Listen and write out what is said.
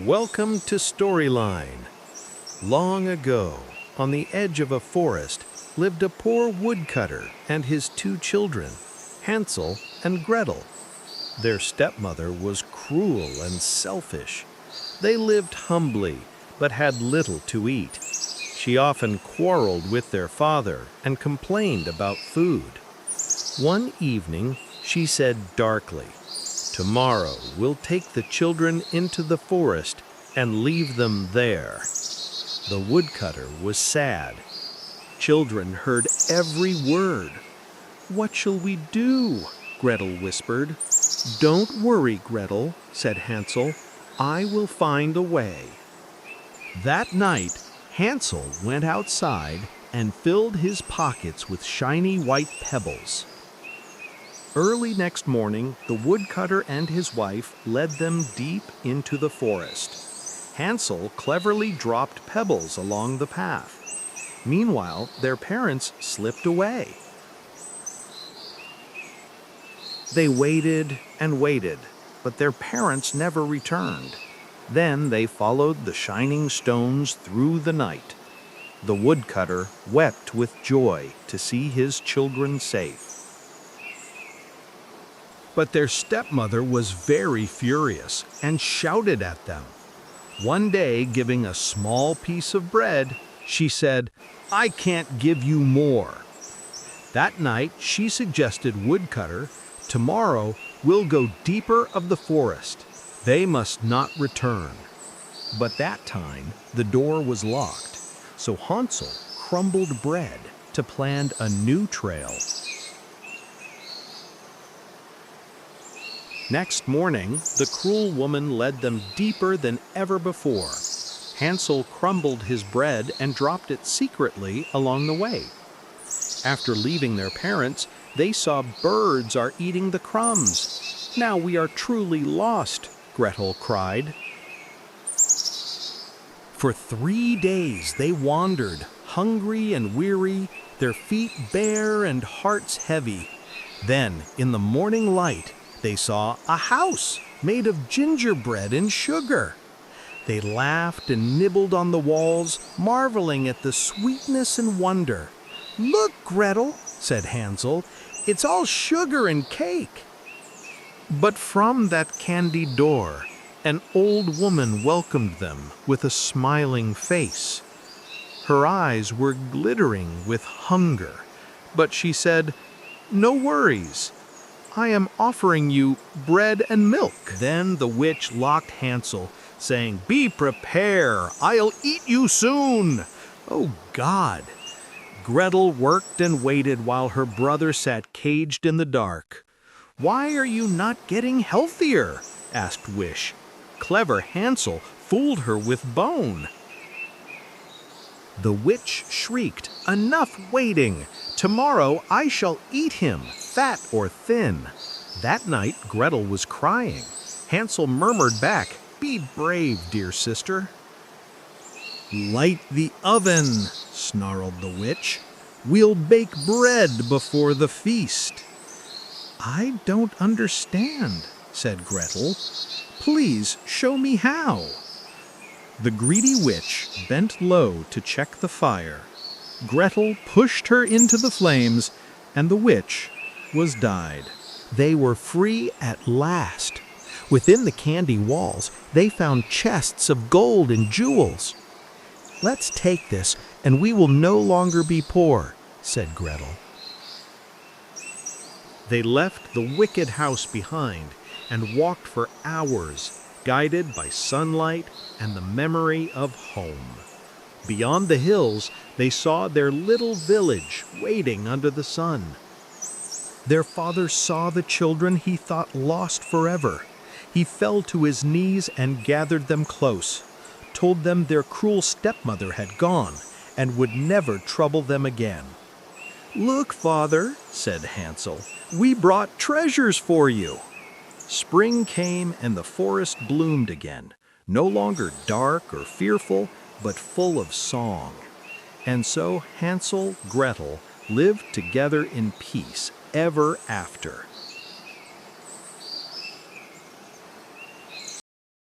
Welcome to Storyline. Long ago, on the edge of a forest, lived a poor woodcutter and his two children, Hansel and Gretel. Their stepmother was cruel and selfish. They lived humbly, but had little to eat. She often quarreled with their father and complained about food. One evening, she said darkly, "Tomorrow we'll take the children into the forest and leave them there." The woodcutter was sad. Children heard every word. "What shall we do?" Gretel whispered. "Don't worry, Gretel," said Hansel. "I will find a way." That night, Hansel went outside and filled his pockets with shiny white pebbles. Early next morning, the woodcutter and his wife led them deep into the forest. Hansel cleverly dropped pebbles along the path. Meanwhile, their parents slipped away. They waited and waited, but their parents never returned. Then they followed the shining stones through the night. The woodcutter wept with joy to see his children safe. But their stepmother was very furious and shouted at them. One day, giving a small piece of bread, she said, "I can't give you more." That night, she suggested Woodcutter, "Tomorrow we'll go deeper of the forest. They must not return." But that time, the door was locked, so Hansel crumbled bread to plan a new trail. Next morning, the cruel woman led them deeper than ever before. Hansel crumbled his bread and dropped it secretly along the way. After leaving their parents, they saw birds are eating the crumbs. "Now we are truly lost," Gretel cried. For 3 days they wandered, hungry and weary, their feet bare and hearts heavy. Then, in the morning light, they saw a house made of gingerbread and sugar. They laughed and nibbled on the walls, marveling at the sweetness and wonder. "Look, Gretel," said Hansel, "it's all sugar and cake." But from that candy door, an old woman welcomed them with a smiling face. Her eyes were glittering with hunger, but she said, "No worries. I am offering you bread and milk." Then the witch locked Hansel, saying, "Be prepared, I'll eat you soon." Oh God! Gretel worked and waited while her brother sat caged in the dark. "Why are you not getting healthier?" asked Wish. Clever Hansel fooled her with bone. The witch shrieked, "Enough waiting! Tomorrow I shall eat him, fat or thin." That night Gretel was crying. Hansel murmured back, "Be brave, dear sister." "Light the oven," snarled the witch. "We'll bake bread before the feast." "I don't understand," said Gretel. "Please show me how." The greedy witch bent low to check the fire. Gretel pushed her into the flames, and the witch was dyed. They were free at last. Within the candy walls, they found chests of gold and jewels. "Let's take this, and we will no longer be poor," said Gretel. They left the wicked house behind and walked for hours, guided by sunlight and the memory of home. Beyond the hills, they saw their little village waiting under the sun. Their father saw the children he thought lost forever. He fell to his knees and gathered them close, told them their cruel stepmother had gone and would never trouble them again. "Look, father," said Hansel, "we brought treasures for you." Spring came and the forest bloomed again, no longer dark or fearful, but full of song. And so Hansel, Gretel lived together in peace ever after.